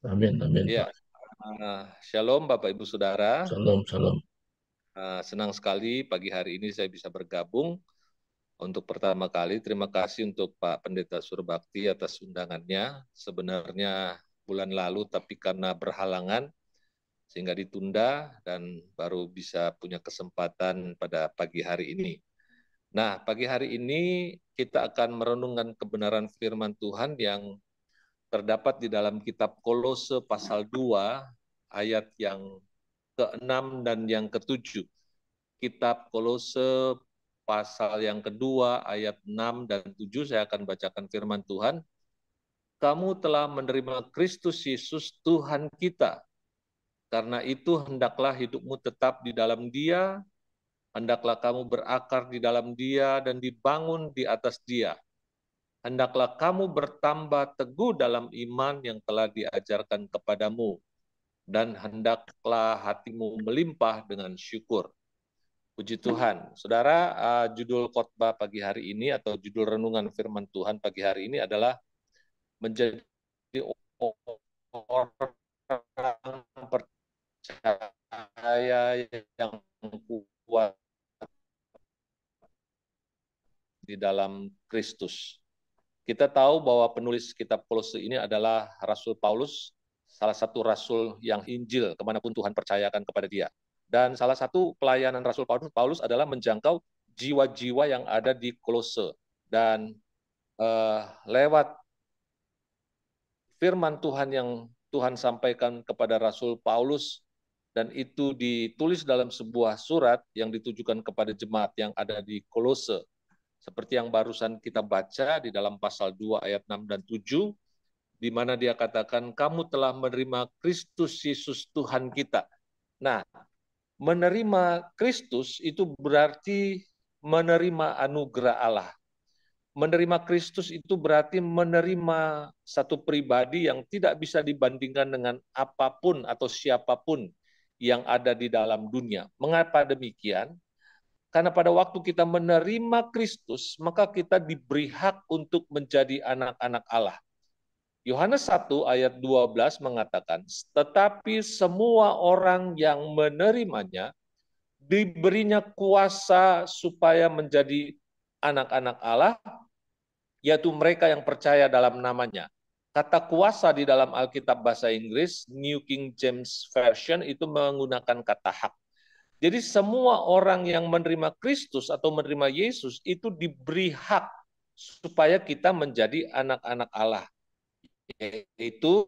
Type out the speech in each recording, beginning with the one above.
Amin, amin, Ya, Pak. Shalom Bapak Ibu Saudara. Shalom, shalom. Senang sekali pagi hari ini saya bisa bergabung untuk pertama kali. Terima kasih untuk Pak Pendeta Surbakti atas undangannya. Sebenarnya bulan lalu, tapi karena berhalangan sehingga ditunda dan baru bisa punya kesempatan pada pagi hari ini. Nah, pagi hari ini kita akan merenungkan kebenaran firman Tuhan yang terdapat di dalam kitab Kolose pasal 2 ayat yang ke-6 dan yang ke-7. Kitab Kolose pasal yang kedua ayat 6 dan 7 saya akan bacakan firman Tuhan. Kamu telah menerima Kristus Yesus Tuhan kita. Karena itu hendaklah hidupmu tetap di dalam Dia, hendaklah kamu berakar di dalam Dia dan dibangun di atas Dia. Hendaklah kamu bertambah teguh dalam iman yang telah diajarkan kepadamu, dan hendaklah hatimu melimpah dengan syukur. Puji Tuhan. Saudara, judul khotbah pagi hari ini atau judul renungan firman Tuhan pagi hari ini adalah menjadi orang percaya yang kuat di dalam Kristus. Kita tahu bahwa penulis kitab Kolose ini adalah Rasul Paulus, salah satu rasul yang Injil kemanapun Tuhan percayakan kepada dia. Dan salah satu pelayanan Rasul Paulus adalah menjangkau jiwa-jiwa yang ada di Kolose. Dan lewat firman Tuhan yang Tuhan sampaikan kepada Rasul Paulus, dan itu ditulis dalam sebuah surat yang ditujukan kepada jemaat yang ada di Kolose. Seperti yang barusan kita baca di dalam pasal 2 ayat 6 dan 7, di mana dia katakan, kamu telah menerima Kristus Yesus Tuhan kita. Nah, menerima Kristus itu berarti menerima anugerah Allah. Menerima Kristus itu berarti menerima satu pribadi yang tidak bisa dibandingkan dengan apapun atau siapapun yang ada di dalam dunia. Mengapa demikian? Karena pada waktu kita menerima Kristus, maka kita diberi hak untuk menjadi anak-anak Allah. Yohanes 1 ayat 12 mengatakan, tetapi semua orang yang menerimanya diberinya kuasa supaya menjadi anak-anak Allah, yaitu mereka yang percaya dalam namanya. Kata kuasa di dalam Alkitab bahasa Inggris, New King James Version, itu menggunakan kata hak. Jadi semua orang yang menerima Kristus atau menerima Yesus itu diberi hak supaya kita menjadi anak-anak Allah. Yaitu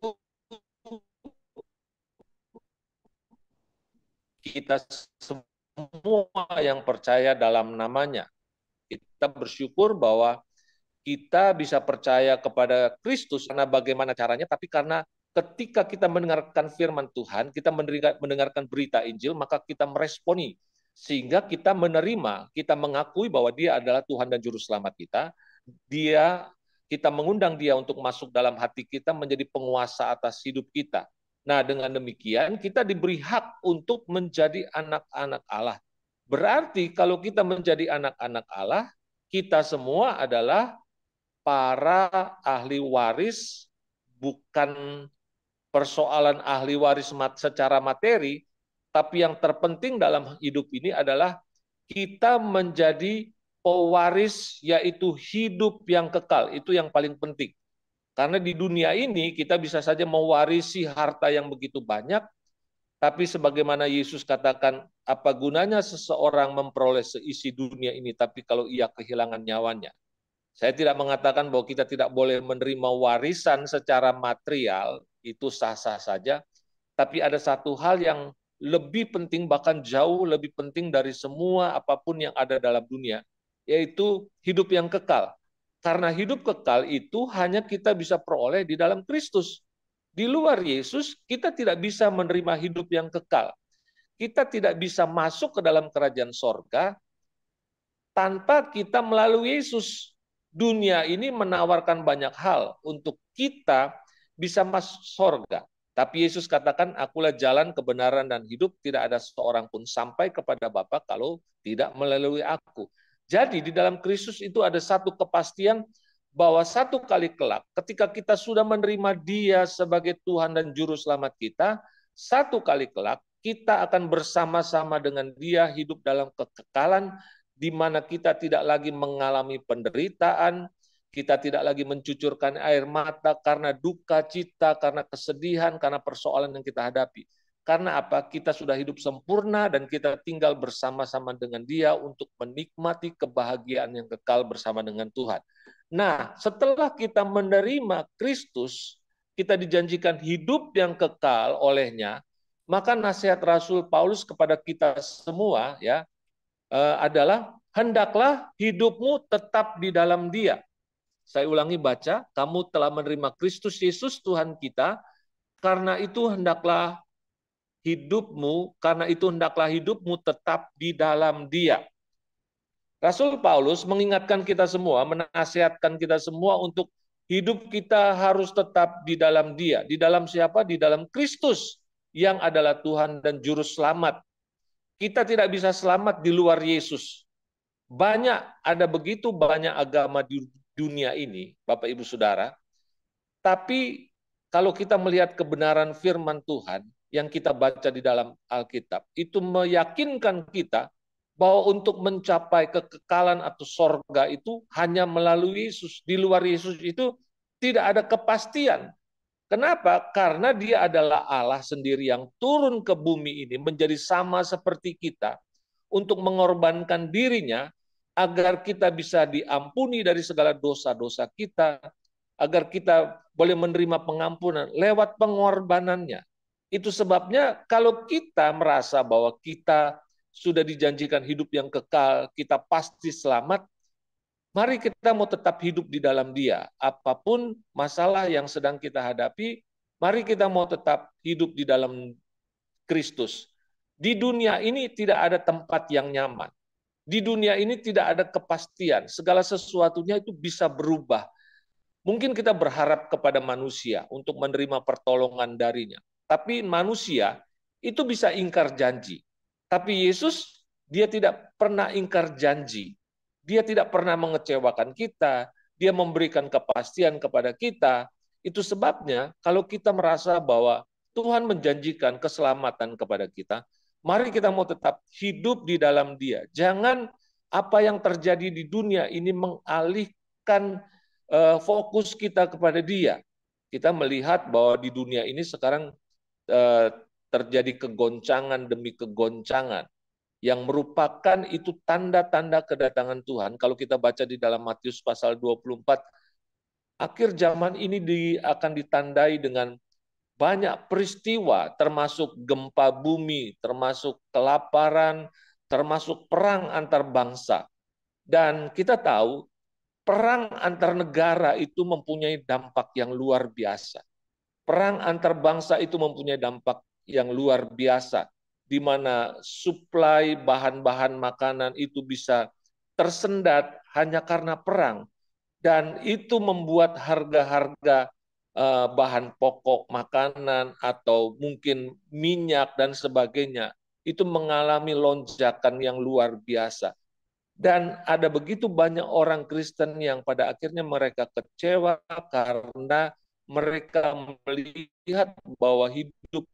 kita semua yang percaya dalam namanya. Kita bersyukur bahwa kita bisa percaya kepada Kristus karena bagaimana caranya, tapi karena ketika kita mendengarkan firman Tuhan, kita mendengarkan berita Injil, maka kita meresponi. Sehingga kita menerima, kita mengakui bahwa dia adalah Tuhan dan Juru Selamat kita. Kita mengundang dia untuk masuk dalam hati kita menjadi penguasa atas hidup kita. Nah, dengan demikian kita diberi hak untuk menjadi anak-anak Allah. Berarti kalau kita menjadi anak-anak Allah, kita semua adalah para ahli waris, bukan persoalan ahli waris secara materi, tapi yang terpenting dalam hidup ini adalah kita menjadi pewaris, yaitu hidup yang kekal. Itu yang paling penting. Karena di dunia ini kita bisa saja mewarisi harta yang begitu banyak, tapi sebagaimana Yesus katakan, apa gunanya seseorang memperoleh seisi dunia ini, tapi kalau ia kehilangan nyawanya. Saya tidak mengatakan bahwa kita tidak boleh menerima warisan secara material, itu sah-sah saja, tapi ada satu hal yang lebih penting, bahkan jauh lebih penting dari semua apapun yang ada dalam dunia, yaitu hidup yang kekal. Karena hidup kekal itu hanya kita bisa peroleh di dalam Kristus. Di luar Yesus, kita tidak bisa menerima hidup yang kekal. Kita tidak bisa masuk ke dalam kerajaan sorga tanpa kita melalui Yesus. Dunia ini menawarkan banyak hal untuk kita bisa masuk sorga. Tapi Yesus katakan, akulah jalan, kebenaran, dan hidup. Tidak ada seorang pun sampai kepada Bapa kalau tidak melalui aku. Jadi di dalam Kristus itu ada satu kepastian bahwa satu kali kelak ketika kita sudah menerima Dia sebagai Tuhan dan Juru Selamat kita, satu kali kelak kita akan bersama-sama dengan Dia hidup dalam kekekalan di mana kita tidak lagi mengalami penderitaan, kita tidak lagi mencucurkan air mata karena duka cita, karena kesedihan, karena persoalan yang kita hadapi. Karena apa? Kita sudah hidup sempurna dan kita tinggal bersama-sama dengan Dia untuk menikmati kebahagiaan yang kekal bersama dengan Tuhan. Nah, setelah kita menerima Kristus, kita dijanjikan hidup yang kekal olehnya, maka nasihat Rasul Paulus kepada kita semua ya adalah hendaklah hidupmu tetap di dalam Dia. Saya ulangi baca, kamu telah menerima Kristus Yesus Tuhan kita, karena itu hendaklah hidupmu tetap di dalam Dia. Rasul Paulus mengingatkan kita semua, menasihatkan kita semua untuk hidup kita harus tetap di dalam Dia. Di dalam siapa? Di dalam Kristus yang adalah Tuhan dan Juru Selamat. Kita tidak bisa selamat di luar Yesus. Ada begitu banyak agama di dunia ini, Bapak Ibu Saudara. Tapi kalau kita melihat kebenaran firman Tuhan yang kita baca di dalam Alkitab, itu meyakinkan kita bahwa untuk mencapai kekekalan atau sorga itu hanya melalui Yesus. Di luar Yesus itu tidak ada kepastian. Kenapa? Karena Dia adalah Allah sendiri yang turun ke bumi ini menjadi sama seperti kita untuk mengorbankan dirinya agar kita bisa diampuni dari segala dosa-dosa kita, agar kita boleh menerima pengampunan lewat pengorbanannya. Itu sebabnya kalau kita merasa bahwa kita sudah dijanjikan hidup yang kekal, kita pasti selamat, mari kita mau tetap hidup di dalam Dia. Apapun masalah yang sedang kita hadapi, mari kita mau tetap hidup di dalam Kristus. Di dunia ini tidak ada tempat yang nyaman. Di dunia ini tidak ada kepastian. Segala sesuatunya itu bisa berubah. Mungkin kita berharap kepada manusia untuk menerima pertolongan darinya. Tapi manusia itu bisa ingkar janji. Tapi Yesus, Dia tidak pernah ingkar janji. Dia tidak pernah mengecewakan kita. Dia memberikan kepastian kepada kita. Itu sebabnya kalau kita merasa bahwa Tuhan menjanjikan keselamatan kepada kita, mari kita mau tetap hidup di dalam Dia. Jangan apa yang terjadi di dunia ini mengalihkan fokus kita kepada Dia. Kita melihat bahwa di dunia ini sekarang terjadi kegoncangan demi kegoncangan yang merupakan itu tanda-tanda kedatangan Tuhan. Kalau kita baca di dalam Matius pasal 24, akhir zaman ini akan ditandai dengan banyak peristiwa, termasuk gempa bumi, termasuk kelaparan, termasuk perang antar bangsa. Dan kita tahu perang antar negara itu mempunyai dampak yang luar biasa. Perang antar bangsa itu mempunyai dampak yang luar biasa, di mana suplai bahan-bahan makanan itu bisa tersendat hanya karena perang. Dan itu membuat harga-harga bahan pokok makanan atau mungkin minyak dan sebagainya itu mengalami lonjakan yang luar biasa. Dan ada begitu banyak orang Kristen yang pada akhirnya mereka kecewa karena mereka melihat bahwa hidup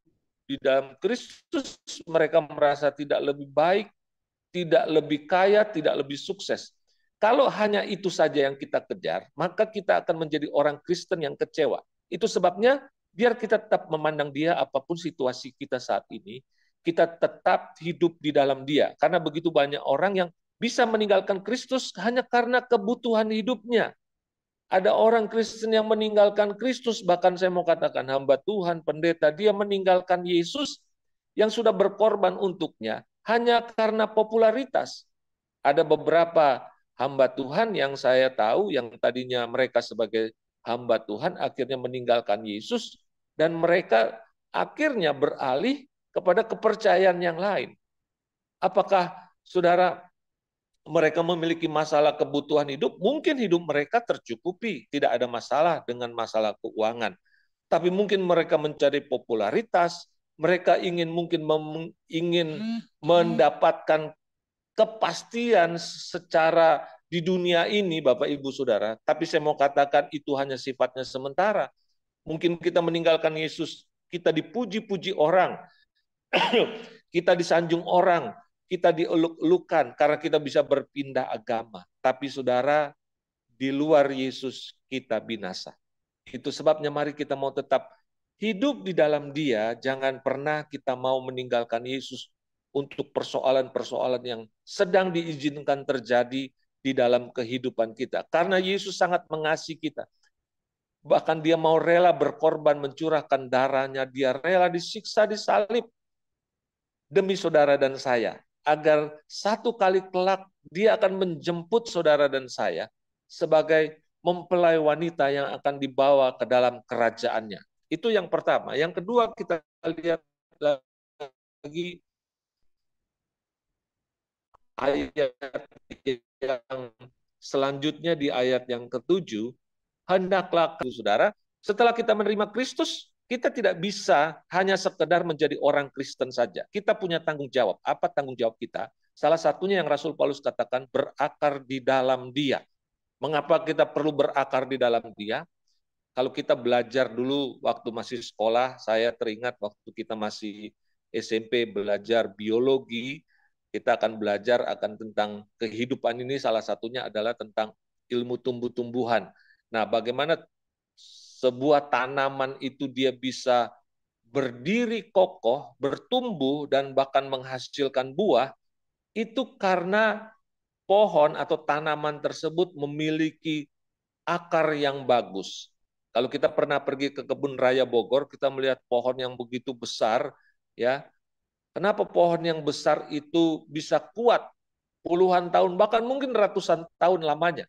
di dalam Kristus mereka merasa tidak lebih baik, tidak lebih kaya, tidak lebih sukses. Kalau hanya itu saja yang kita kejar, maka kita akan menjadi orang Kristen yang kecewa. Itu sebabnya biar kita tetap memandang Dia apapun situasi kita saat ini, kita tetap hidup di dalam Dia. Karena begitu banyak orang yang bisa meninggalkan Kristus hanya karena kebutuhan hidupnya. Ada orang Kristen yang meninggalkan Kristus, bahkan saya mau katakan hamba Tuhan, pendeta, dia meninggalkan Yesus yang sudah berkorban untuknya hanya karena popularitas. Ada beberapa hamba Tuhan yang saya tahu yang tadinya mereka sebagai hamba Tuhan akhirnya meninggalkan Yesus dan mereka akhirnya beralih kepada kepercayaan yang lain. Apakah saudara mereka memiliki masalah kebutuhan hidup, mungkin hidup mereka tercukupi, tidak ada masalah dengan masalah keuangan. Tapi mungkin mereka mencari popularitas, mereka ingin mendapatkan kepastian secara di dunia ini, Bapak Ibu Saudara, tapi saya mau katakan itu hanya sifatnya sementara. Mungkin kita meninggalkan Yesus, kita dipuji-puji orang, kita disanjung orang, kita dieluk-elukan karena kita bisa berpindah agama. Tapi saudara, di luar Yesus kita binasa. Itu sebabnya mari kita mau tetap hidup di dalam Dia, jangan pernah kita mau meninggalkan Yesus untuk persoalan-persoalan yang sedang diizinkan terjadi di dalam kehidupan kita. Karena Yesus sangat mengasihi kita. Bahkan dia mau rela berkorban, mencurahkan darahnya, dia rela disiksa, disalib demi saudara dan saya. Agar satu kali kelak dia akan menjemput saudara dan saya sebagai mempelai wanita yang akan dibawa ke dalam kerajaannya. Itu yang pertama. Yang kedua kita lihat lagi ayat yang selanjutnya di ayat yang ke-7, hendaklah saudara, setelah kita menerima Kristus, kita tidak bisa hanya sekedar menjadi orang Kristen saja. Kita punya tanggung jawab. Apa tanggung jawab kita? Salah satunya yang Rasul Paulus katakan, berakar di dalam Dia. Mengapa kita perlu berakar di dalam Dia? Kalau kita belajar dulu waktu masih sekolah, saya teringat waktu kita masih SMP belajar biologi, kita akan belajar akan tentang kehidupan ini, salah satunya adalah tentang ilmu tumbuh-tumbuhan. Nah, bagaimana sebuah tanaman itu dia bisa berdiri kokoh, bertumbuh, dan bahkan menghasilkan buah, itu karena pohon atau tanaman tersebut memiliki akar yang bagus. Kalau kita pernah pergi ke kebun raya Bogor, kita melihat pohon yang begitu besar, ya. Kenapa pohon yang besar itu bisa kuat puluhan tahun, bahkan mungkin ratusan tahun lamanya?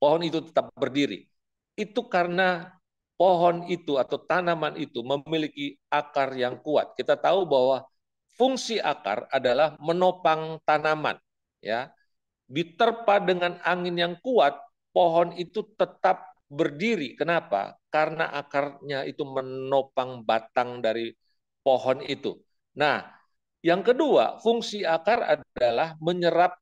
Pohon itu tetap berdiri. Itu karena pohon itu atau tanaman itu memiliki akar yang kuat. Kita tahu bahwa fungsi akar adalah menopang tanaman, ya. Diterpa dengan angin yang kuat, pohon itu tetap berdiri. Kenapa? Karena akarnya itu menopang batang dari pohon itu. Nah, yang kedua, fungsi akar adalah menyerap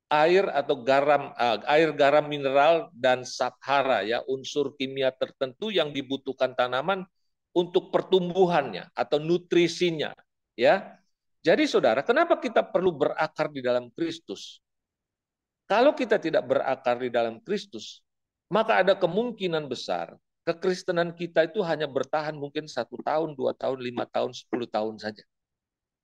air atau garam mineral dan zat hara, ya, unsur kimia tertentu yang dibutuhkan tanaman untuk pertumbuhannya atau nutrisinya, ya. Jadi saudara, kenapa kita perlu berakar di dalam Kristus? Kalau kita tidak berakar di dalam Kristus, maka ada kemungkinan besar kekristenan kita itu hanya bertahan mungkin 1 tahun, 2 tahun, 5 tahun, 10 tahun saja.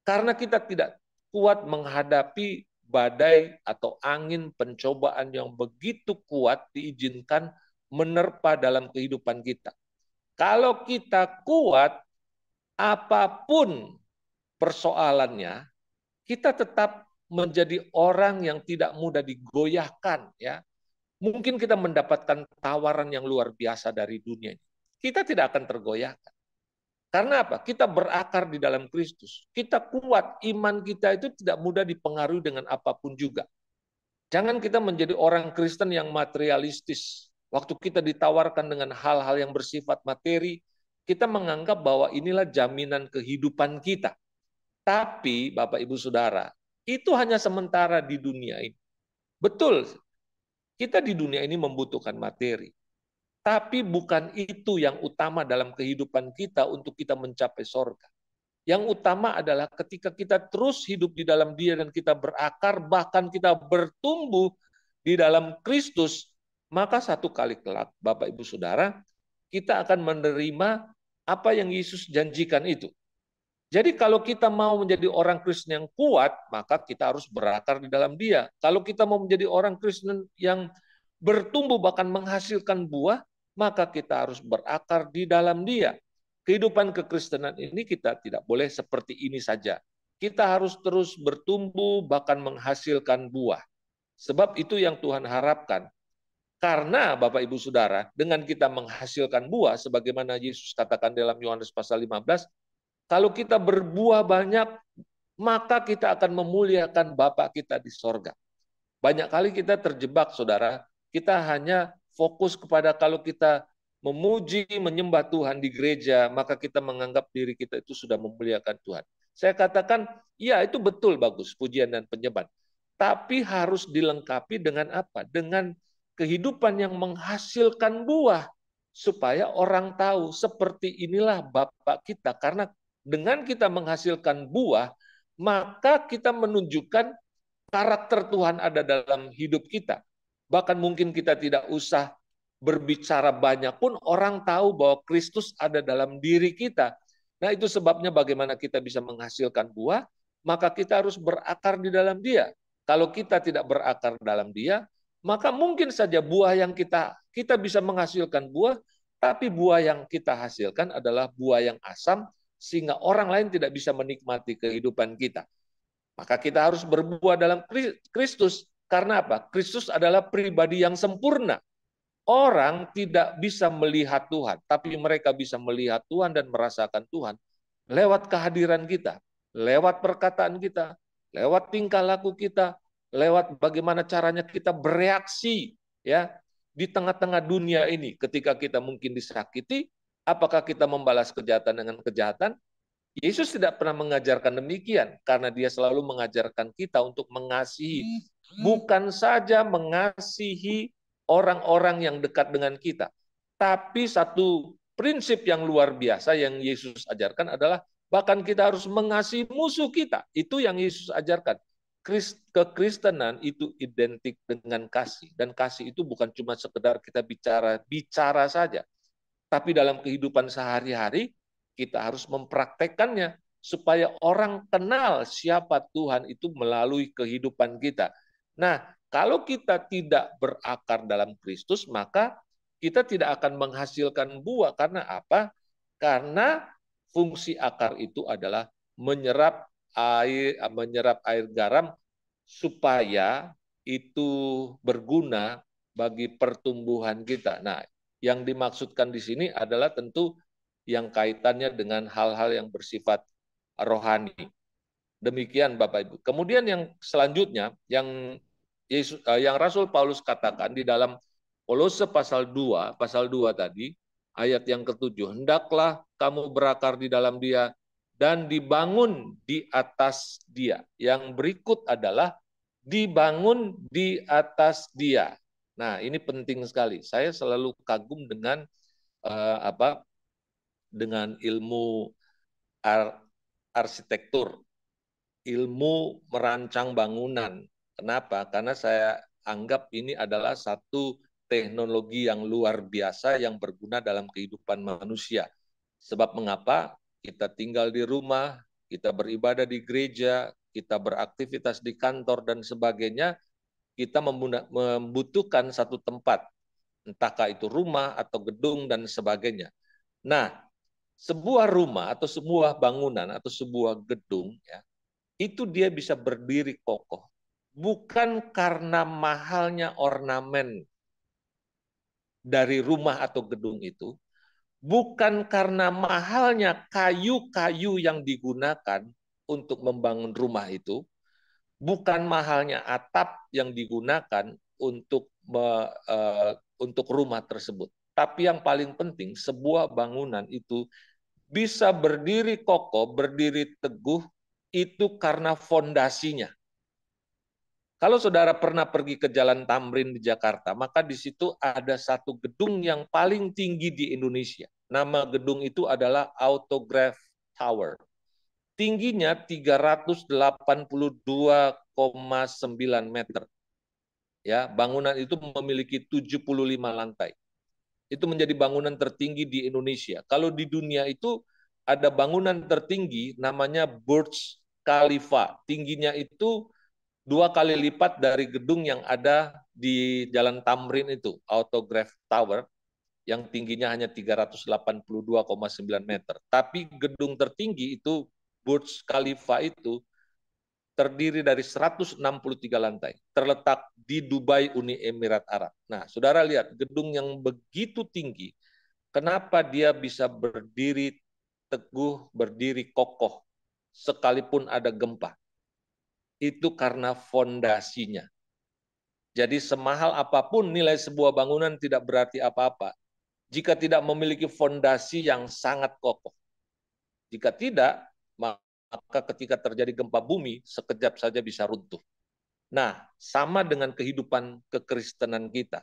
Karena kita tidak kuat menghadapi badai atau angin pencobaan yang begitu kuat diizinkan menerpa dalam kehidupan kita. Kalau kita kuat, apapun persoalannya, kita tetap menjadi orang yang tidak mudah digoyahkan, ya. Mungkin kita mendapatkan tawaran yang luar biasa dari dunia ini. Kita tidak akan tergoyahkan. Karena apa? Kita berakar di dalam Kristus. Kita kuat, iman kita itu tidak mudah dipengaruhi dengan apapun juga. Jangan kita menjadi orang Kristen yang materialistis. Waktu kita ditawarkan dengan hal-hal yang bersifat materi, kita menganggap bahwa inilah jaminan kehidupan kita. Tapi, Bapak Ibu Saudara, itu hanya sementara di dunia ini. Betul, kita di dunia ini membutuhkan materi. Tapi bukan itu yang utama dalam kehidupan kita untuk kita mencapai sorga. Yang utama adalah ketika kita terus hidup di dalam Dia dan kita berakar, bahkan kita bertumbuh di dalam Kristus, maka satu kali kelak, Bapak Ibu Saudara, kita akan menerima apa yang Yesus janjikan itu. Jadi kalau kita mau menjadi orang Kristen yang kuat, maka kita harus berakar di dalam Dia. Kalau kita mau menjadi orang Kristen yang bertumbuh bahkan menghasilkan buah, maka kita harus berakar di dalam Dia. Kehidupan kekristenan ini kita tidak boleh seperti ini saja. Kita harus terus bertumbuh bahkan menghasilkan buah. Sebab itu yang Tuhan harapkan. Karena Bapak Ibu Saudara, dengan kita menghasilkan buah, sebagaimana Yesus katakan dalam Yohanes pasal 15, kalau kita berbuah banyak, maka kita akan memuliakan Bapa kita di sorga. Banyak kali kita terjebak, saudara. Kita hanya fokus kepada kalau kita memuji, menyembah Tuhan di gereja, maka kita menganggap diri kita itu sudah memuliakan Tuhan. Saya katakan, ya itu betul bagus, pujian dan penyembahan. tapi harus dilengkapi dengan apa? Dengan kehidupan yang menghasilkan buah, supaya orang tahu seperti inilah Bapak kita. Karena dengan kita menghasilkan buah, maka kita menunjukkan karakter Tuhan ada dalam hidup kita. Bahkan mungkin kita tidak usah berbicara banyak pun orang tahu bahwa Kristus ada dalam diri kita. Nah, itu sebabnya bagaimana kita bisa menghasilkan buah, maka kita harus berakar di dalam Dia. Kalau kita tidak berakar dalam Dia, maka mungkin saja buah yang kita bisa menghasilkan buah, tapi buah yang kita hasilkan adalah buah yang asam, sehingga orang lain tidak bisa menikmati kehidupan kita. Maka kita harus berbuah dalam Kristus. Karena apa? Kristus adalah pribadi yang sempurna. Orang tidak bisa melihat Tuhan, tapi mereka bisa melihat Tuhan dan merasakan Tuhan lewat kehadiran kita, lewat perkataan kita, lewat tingkah laku kita, lewat bagaimana caranya kita bereaksi ya di tengah-tengah dunia ini. Ketika kita mungkin disakiti, apakah kita membalas kejahatan dengan kejahatan? Yesus tidak pernah mengajarkan demikian, karena Dia selalu mengajarkan kita untuk mengasihi, bukan saja mengasihi orang-orang yang dekat dengan kita, tapi satu prinsip yang luar biasa yang Yesus ajarkan adalah bahkan kita harus mengasihi musuh kita. Itu yang Yesus ajarkan. Kekristenan itu identik dengan kasih, dan kasih itu bukan cuma sekedar kita bicara saja, tapi dalam kehidupan sehari-hari kita harus mempraktekkannya supaya orang kenal siapa Tuhan itu melalui kehidupan kita. Nah, kalau kita tidak berakar dalam Kristus, maka kita tidak akan menghasilkan buah. Karena apa? Karena fungsi akar itu adalah menyerap air garam supaya itu berguna bagi pertumbuhan kita. Nah, yang dimaksudkan di sini adalah tentu yang kaitannya dengan hal-hal yang bersifat rohani. Demikian Bapak Ibu. Kemudian yang selanjutnya yang Rasul Paulus katakan di dalam Kolose pasal 2 tadi, ayat yang ke-7, hendaklah kamu berakar di dalam Dia dan dibangun di atas Dia. Yang berikut adalah dibangun di atas Dia. Nah, ini penting sekali. Saya selalu kagum dengan dengan ilmu arsitektur, ilmu merancang bangunan. Kenapa? Karena saya anggap ini adalah satu teknologi yang luar biasa yang berguna dalam kehidupan manusia. Sebab mengapa? Kita tinggal di rumah, kita beribadah di gereja, kita beraktivitas di kantor dan sebagainya, kita membutuhkan satu tempat, entahkah itu rumah atau gedung dan sebagainya. Nah, sebuah rumah atau sebuah bangunan atau sebuah gedung ya, itu dia bisa berdiri kokoh bukan karena mahalnya ornamen dari rumah atau gedung itu, bukan karena mahalnya kayu-kayu yang digunakan untuk membangun rumah itu, bukan mahalnya atap yang digunakan untuk rumah tersebut. Tapi yang paling penting, sebuah bangunan itu bisa berdiri kokoh, berdiri teguh, itu karena fondasinya. Kalau saudara pernah pergi ke Jalan Tamrin di Jakarta, maka di situ ada satu gedung yang paling tinggi di Indonesia. Nama gedung itu adalah Autograph Tower. Tingginya 382,9 meter. Ya, bangunan itu memiliki 75 lantai. Itu menjadi bangunan tertinggi di Indonesia. Kalau di dunia itu ada bangunan tertinggi namanya Burj Khalifa. Tingginya itu 2 kali lipat dari gedung yang ada di Jalan Tamrin itu, Autograph Tower, yang tingginya hanya 382,9 meter. Tapi gedung tertinggi itu, Burj Khalifa itu, terdiri dari 163 lantai, terletak di Dubai, Uni Emirat Arab. Nah, saudara lihat, gedung yang begitu tinggi, kenapa dia bisa berdiri teguh, berdiri kokoh, sekalipun ada gempa? Itu karena fondasinya. Jadi semahal apapun nilai sebuah bangunan tidak berarti apa-apa jika tidak memiliki fondasi yang sangat kokoh. Jika tidak, maka ketika terjadi gempa bumi, sekejap saja bisa runtuh. Nah, sama dengan kehidupan kekristenan kita.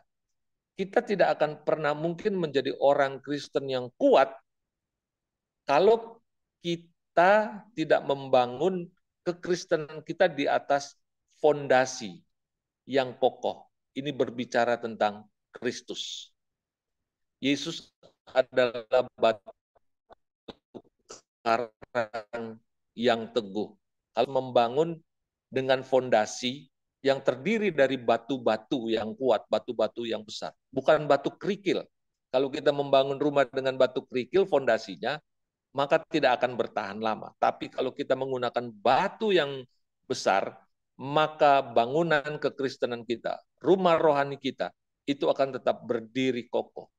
Kita tidak akan pernah mungkin menjadi orang Kristen yang kuat kalau kita tidak membangun kekristenan kita di atas fondasi yang kokoh. Ini berbicara tentang Kristus. Yesus adalah batu karang yang teguh. Kalau membangun dengan fondasi yang terdiri dari batu-batu yang kuat, batu-batu yang besar, bukan batu kerikil. Kalau kita membangun rumah dengan batu kerikil fondasinya, maka tidak akan bertahan lama. Tapi kalau kita menggunakan batu yang besar, maka bangunan kekristenan kita, rumah rohani kita, itu akan tetap berdiri kokoh.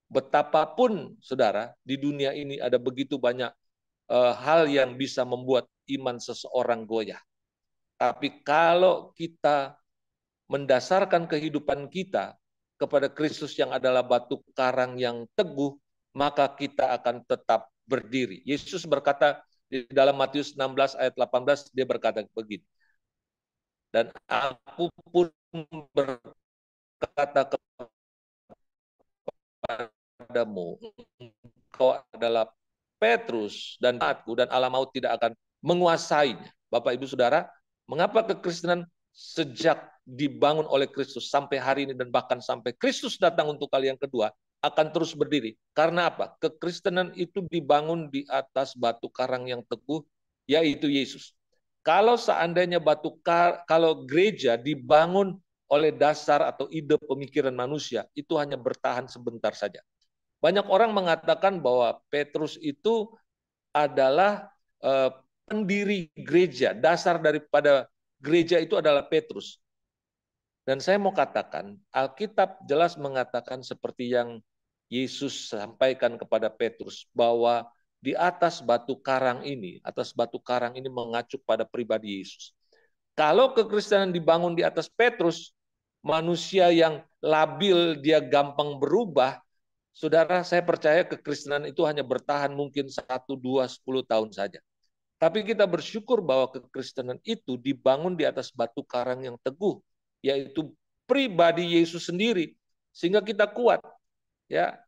Betapapun, saudara, di dunia ini ada begitu banyak hal yang bisa membuat iman seseorang goyah. Tapi kalau kita mendasarkan kehidupan kita kepada Kristus yang adalah batu karang yang teguh, maka kita akan tetap berdiri. Yesus berkata di dalam Matius 16 ayat 18, dia berkata begini, dan aku pun berkata kepadamu, engkau adalah Petrus dan aku, dan alam maut tidak akan menguasainya. Bapak, Ibu, Saudara, mengapa kekristenan sejak dibangun oleh Kristus sampai hari ini dan bahkan sampai Kristus datang untuk kali yang kedua akan terus berdiri? Karena apa? Kekristenan itu dibangun di atas batu karang yang teguh, yaitu Yesus. Kalau seandainya kalau gereja dibangun oleh dasar atau ide pemikiran manusia, itu hanya bertahan sebentar saja. Banyak orang mengatakan bahwa Petrus itu adalah pendiri gereja, dasar daripada gereja itu adalah Petrus. Dan saya mau katakan, Alkitab jelas mengatakan seperti yang Yesus sampaikan kepada Petrus, bahwa di atas batu karang ini mengacu pada pribadi Yesus. Kalau kekristenan dibangun di atas Petrus, manusia yang labil, dia gampang berubah, saudara, saya percaya kekristenan itu hanya bertahan mungkin 1, 2, 10 tahun saja. Tapi kita bersyukur bahwa kekristenan itu dibangun di atas batu karang yang teguh, yaitu pribadi Yesus sendiri, sehingga kita kuat. Ya,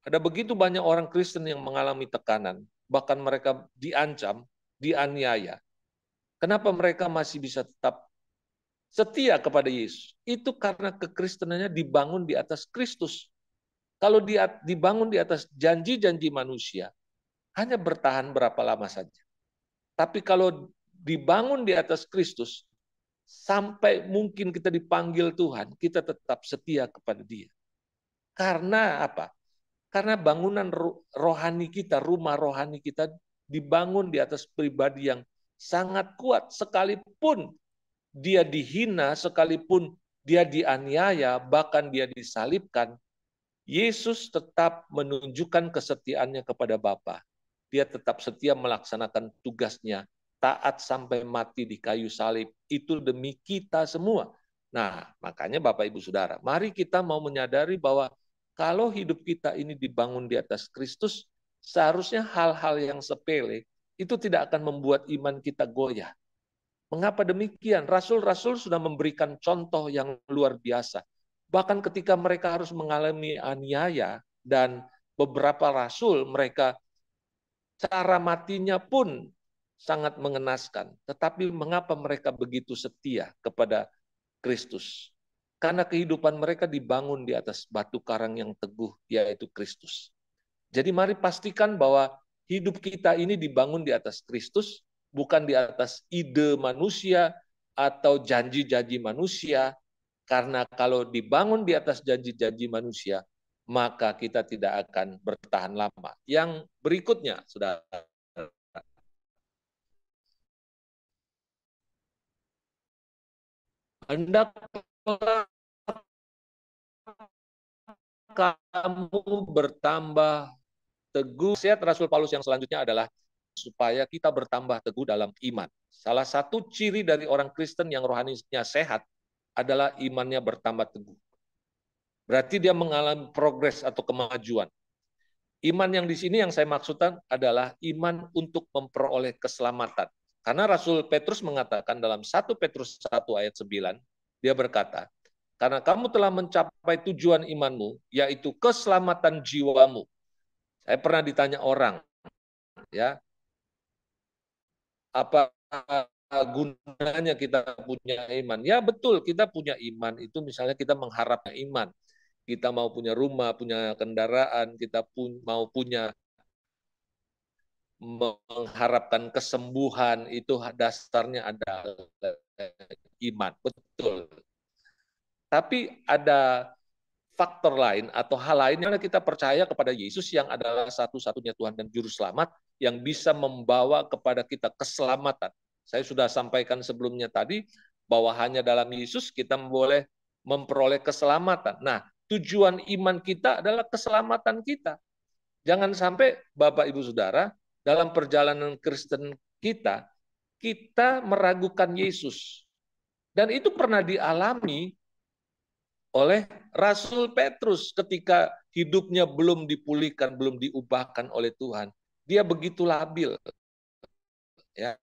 ada begitu banyak orang Kristen yang mengalami tekanan, bahkan mereka diancam, dianiaya. Kenapa mereka masih bisa tetap setia kepada Yesus? Itu karena kekristenannya dibangun di atas Kristus. Kalau dibangun di atas janji-janji manusia, hanya bertahan berapa lama saja. Tapi kalau dibangun di atas Kristus, sampai mungkin kita dipanggil Tuhan, kita tetap setia kepada Dia. Karena apa? Karena bangunan rohani kita, rumah rohani kita dibangun di atas pribadi yang sangat kuat. Sekalipun dia dihina, sekalipun dia dianiaya, bahkan dia disalibkan, Yesus tetap menunjukkan kesetiaannya kepada Bapa. Dia tetap setia melaksanakan tugasnya, taat sampai mati di kayu salib. Itu demi kita semua. Nah, makanya Bapak, Ibu, Saudara, mari kita mau menyadari bahwa kalau hidup kita ini dibangun di atas Kristus, seharusnya hal-hal yang sepele itu tidak akan membuat iman kita goyah. Mengapa demikian? Rasul-rasul sudah memberikan contoh yang luar biasa. Bahkan ketika mereka harus mengalami aniaya, dan beberapa rasul mereka cara matinya pun sangat mengenaskan. Tetapi mengapa mereka begitu setia kepada Kristus? Karena kehidupan mereka dibangun di atas batu karang yang teguh, yaitu Kristus. Jadi mari pastikan bahwa hidup kita ini dibangun di atas Kristus, bukan di atas ide manusia atau janji-janji manusia. Karena kalau dibangun di atas janji-janji manusia, maka kita tidak akan bertahan lama. Yang berikutnya, saudara, hendaklah kamu bertambah teguh. Nasihat Rasul Paulus yang selanjutnya adalah supaya kita bertambah teguh dalam iman. Salah satu ciri dari orang Kristen yang rohaninya sehat adalah imannya bertambah teguh. Berarti dia mengalami progres atau kemajuan. Iman yang di sini yang saya maksudkan adalah iman untuk memperoleh keselamatan. Karena Rasul Petrus mengatakan dalam 1 Petrus 1 ayat 9, dia berkata, karena kamu telah mencapai tujuan imanmu, yaitu keselamatan jiwamu. Saya pernah ditanya orang, ya, apa gunanya kita punya iman? Ya betul, kita punya iman itu misalnya kita mengharapkan iman. Kita mau punya rumah, punya kendaraan, kita mau punya mengharapkan kesembuhan, itu dasarnya adalah iman. Betul. Tapi ada faktor lain atau hal lain yang kita percaya kepada Yesus yang adalah satu-satunya Tuhan dan Juru Selamat yang bisa membawa kepada kita keselamatan. Saya sudah sampaikan sebelumnya tadi bahwa hanya dalam Yesus kita boleh memperoleh keselamatan. Nah, tujuan iman kita adalah keselamatan kita. Jangan sampai Bapak Ibu Saudara, dalam perjalanan Kristen kita, kita meragukan Yesus. Dan itu pernah dialami oleh Rasul Petrus ketika hidupnya belum dipulihkan, belum diubahkan oleh Tuhan. Dia begitu labil. Ya.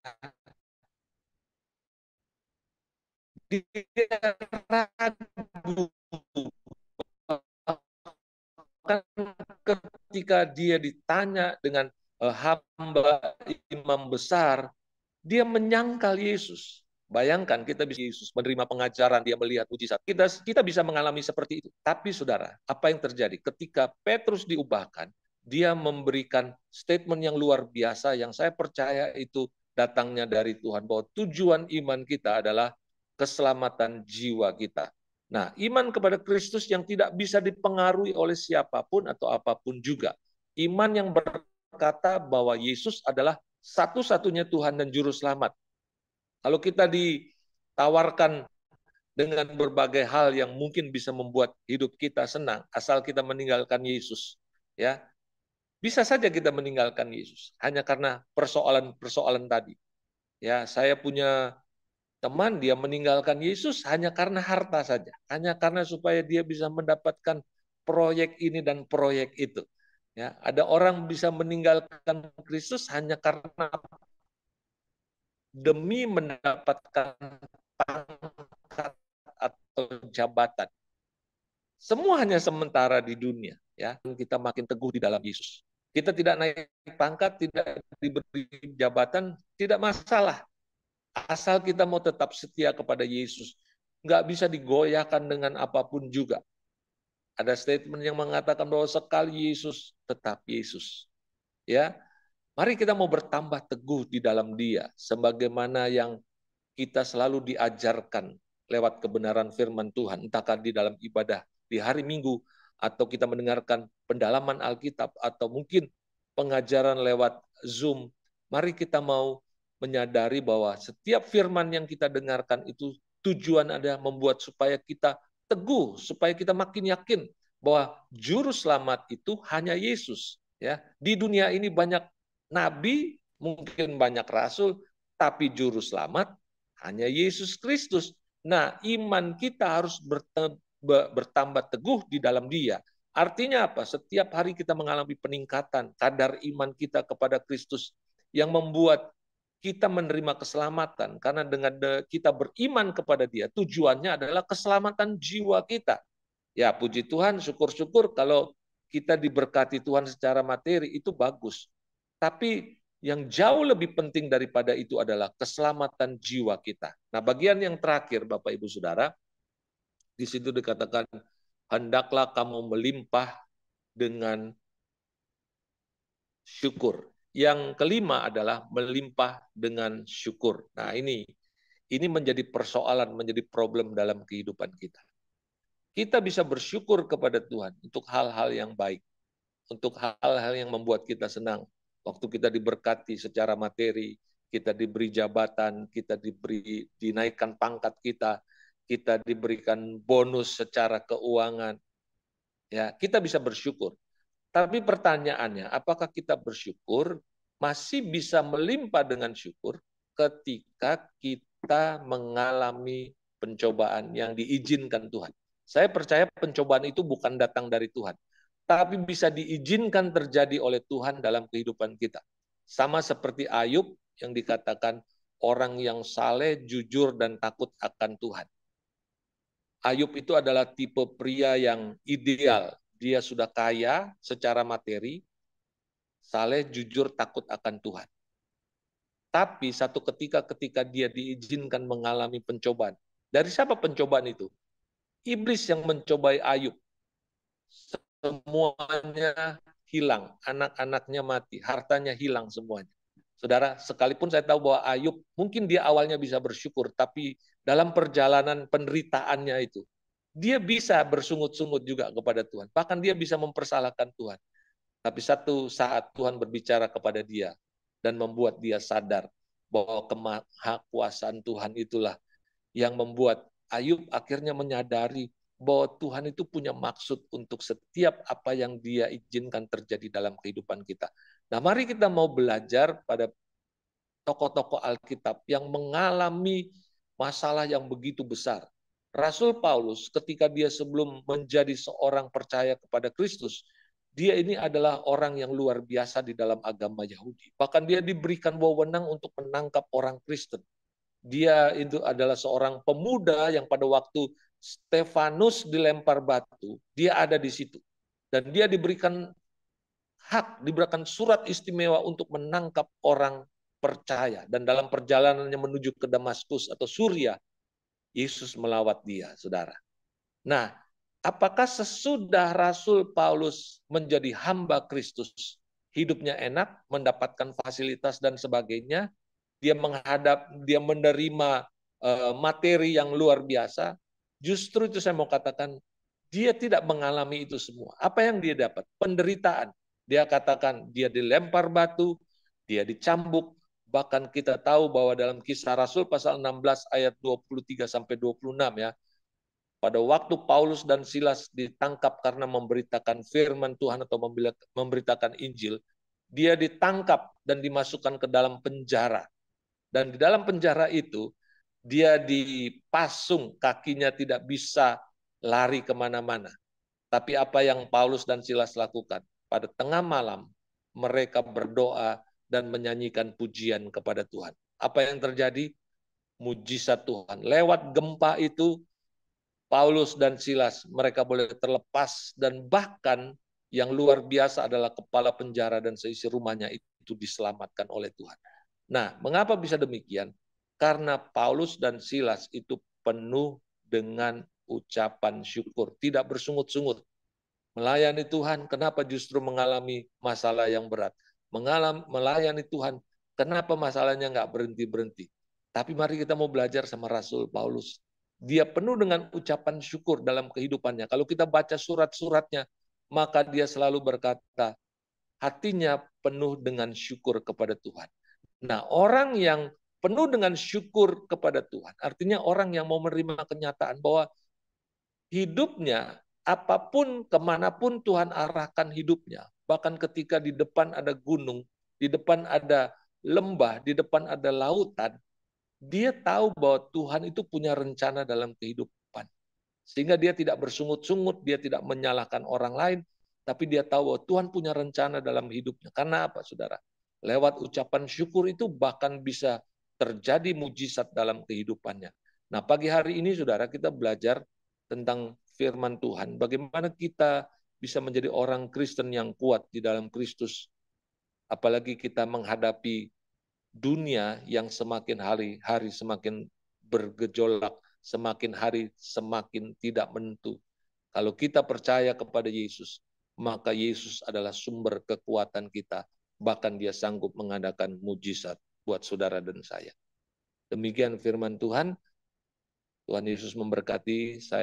Dia ragu. Ketika dia ditanya dengan hamba imam besar, dia menyangkal Yesus. Bayangkan kita bisa Yesus menerima pengajaran, dia melihat mujizat. Kita bisa mengalami seperti itu. Tapi saudara, apa yang terjadi? Ketika Petrus diubahkan, dia memberikan statement yang luar biasa yang saya percaya itu datangnya dari Tuhan. Bahwa tujuan iman kita adalah keselamatan jiwa kita. Nah, iman kepada Kristus yang tidak bisa dipengaruhi oleh siapapun atau apapun juga. Iman yang berkata bahwa Yesus adalah satu-satunya Tuhan dan Juru Selamat. Kalau kita ditawarkan dengan berbagai hal yang mungkin bisa membuat hidup kita senang, asal kita meninggalkan Yesus, ya bisa saja kita meninggalkan Yesus hanya karena persoalan-persoalan tadi. Ya, saya punya teman dia meninggalkan Yesus hanya karena harta saja, hanya karena supaya dia bisa mendapatkan proyek ini dan proyek itu. Ya, ada orang bisa meninggalkan Kristus hanya karena demi mendapatkan pangkat atau jabatan. Semua hanya sementara di dunia, ya. Kita makin teguh di dalam Yesus. Kita tidak naik pangkat, tidak diberi jabatan, tidak masalah. Asal kita mau tetap setia kepada Yesus. Nggak bisa digoyahkan dengan apapun juga. Ada statement yang mengatakan bahwa sekali Yesus, tetap Yesus. Ya, mari kita mau bertambah teguh di dalam Dia, sebagaimana yang kita selalu diajarkan lewat kebenaran firman Tuhan, entahkah di dalam ibadah di hari Minggu, atau kita mendengarkan pendalaman Alkitab, atau mungkin pengajaran lewat Zoom. Mari kita mau menyadari bahwa setiap firman yang kita dengarkan itu tujuan ada membuat supaya kita teguh, supaya kita makin yakin bahwa Juru Selamat itu hanya Yesus. Ya, di dunia ini banyak nabi, mungkin banyak rasul, tapi Juru Selamat hanya Yesus Kristus. Nah, iman kita harus bertambah teguh di dalam Dia. Artinya apa? Setiap hari kita mengalami peningkatan kadar iman kita kepada Kristus yang membuat kita menerima keselamatan. Karena dengan kita beriman kepada Dia, tujuannya adalah keselamatan jiwa kita. Ya, puji Tuhan, syukur-syukur kalau kita diberkati Tuhan secara materi, itu bagus. Tapi yang jauh lebih penting daripada itu adalah keselamatan jiwa kita. Nah, bagian yang terakhir, Bapak Ibu Saudara, di situ dikatakan, hendaklah kamu melimpah dengan syukur. Yang kelima adalah melimpah dengan syukur. Nah, ini menjadi persoalan, menjadi problem dalam kehidupan kita. Kita bisa bersyukur kepada Tuhan untuk hal-hal yang baik, untuk hal-hal yang membuat kita senang. Waktu kita diberkati secara materi, kita diberi jabatan, kita dinaikkan pangkat kita diberikan bonus secara keuangan. Ya, kita bisa bersyukur. Tapi pertanyaannya, apakah kita bersyukur masih bisa melimpah dengan syukur ketika kita mengalami pencobaan yang diizinkan Tuhan? Saya percaya pencobaan itu bukan datang dari Tuhan, tapi bisa diizinkan terjadi oleh Tuhan dalam kehidupan kita. Sama seperti Ayub yang dikatakan orang yang saleh, jujur, dan takut akan Tuhan. Ayub itu adalah tipe pria yang ideal. Dia sudah kaya secara materi, saleh, jujur, takut akan Tuhan. Tapi satu ketika dia diizinkan mengalami pencobaan. Dari siapa pencobaan itu? Iblis yang mencobai Ayub. Semuanya hilang, anak-anaknya mati, hartanya hilang semuanya. Saudara, sekalipun saya tahu bahwa Ayub mungkin dia awalnya bisa bersyukur, tapi dalam perjalanan penderitaannya itu, dia bisa bersungut-sungut juga kepada Tuhan. Bahkan dia bisa mempersalahkan Tuhan. Tapi satu saat Tuhan berbicara kepada dia dan membuat dia sadar bahwa kemahakuasaan Tuhan itulah yang membuat Ayub akhirnya menyadari bahwa Tuhan itu punya maksud untuk setiap apa yang dia izinkan terjadi dalam kehidupan kita. Nah, mari kita mau belajar pada tokoh-tokoh Alkitab yang mengalami masalah yang begitu besar. Rasul Paulus ketika dia sebelum menjadi seorang percaya kepada Kristus, dia ini adalah orang yang luar biasa di dalam agama Yahudi. Bahkan dia diberikan wewenang untuk menangkap orang Kristen. Dia itu adalah seorang pemuda yang pada waktu Stefanus dilempar batu, dia ada di situ. Dan dia diberikan hak, diberikan surat istimewa untuk menangkap orang percaya. Dan dalam perjalanannya menuju ke Damaskus atau Suria, Yesus melawat dia, saudara. Nah, apakah sesudah Rasul Paulus menjadi hamba Kristus, hidupnya enak, mendapatkan fasilitas dan sebagainya, dia menerima materi yang luar biasa, justru itu saya mau katakan, dia tidak mengalami itu semua. Apa yang dia dapat? Penderitaan. Dia katakan dia dilempar batu, dia dicambuk, bahkan kita tahu bahwa dalam Kisah Rasul pasal 16 ayat 23 sampai 26 ya, pada waktu Paulus dan Silas ditangkap karena memberitakan firman Tuhan atau memberitakan Injil, dia ditangkap dan dimasukkan ke dalam penjara. Dan di dalam penjara itu, dia dipasung, kakinya tidak bisa lari kemana-mana. Tapi apa yang Paulus dan Silas lakukan? Pada tengah malam, mereka berdoa dan menyanyikan pujian kepada Tuhan. Apa yang terjadi? Mujizat Tuhan. Lewat gempa itu, Paulus dan Silas, mereka boleh terlepas, dan bahkan yang luar biasa adalah kepala penjara dan seisi rumahnya itu diselamatkan oleh Tuhan. Nah, mengapa bisa demikian? Karena Paulus dan Silas itu penuh dengan ucapan syukur, tidak bersungut-sungut. Melayani Tuhan, kenapa justru mengalami masalah yang berat? Melayani Tuhan, kenapa masalahnya nggak berhenti-berhenti? Tapi mari kita mau belajar sama Rasul Paulus. Dia penuh dengan ucapan syukur dalam kehidupannya. Kalau kita baca surat-suratnya, maka dia selalu berkata, hatinya penuh dengan syukur kepada Tuhan. Nah, orang yang penuh dengan syukur kepada Tuhan, artinya orang yang mau menerima kenyataan bahwa hidupnya, apapun, kemanapun Tuhan arahkan hidupnya, bahkan ketika di depan ada gunung, di depan ada lembah, di depan ada lautan, dia tahu bahwa Tuhan itu punya rencana dalam kehidupan. Sehingga dia tidak bersungut-sungut, dia tidak menyalahkan orang lain, tapi dia tahu bahwa Tuhan punya rencana dalam hidupnya. Karena apa, saudara? Lewat ucapan syukur itu bahkan bisa terjadi mujizat dalam kehidupannya. Nah, pagi hari ini, saudara, kita belajar tentang firman Tuhan. Bagaimana kita bisa menjadi orang Kristen yang kuat di dalam Kristus. Apalagi kita menghadapi dunia yang semakin hari semakin bergejolak, semakin hari semakin tidak menentu. Kalau kita percaya kepada Yesus, maka Yesus adalah sumber kekuatan kita. Bahkan dia sanggup mengadakan mujizat buat saudara dan saya. Demikian firman Tuhan. Tuhan Yesus memberkati. Saya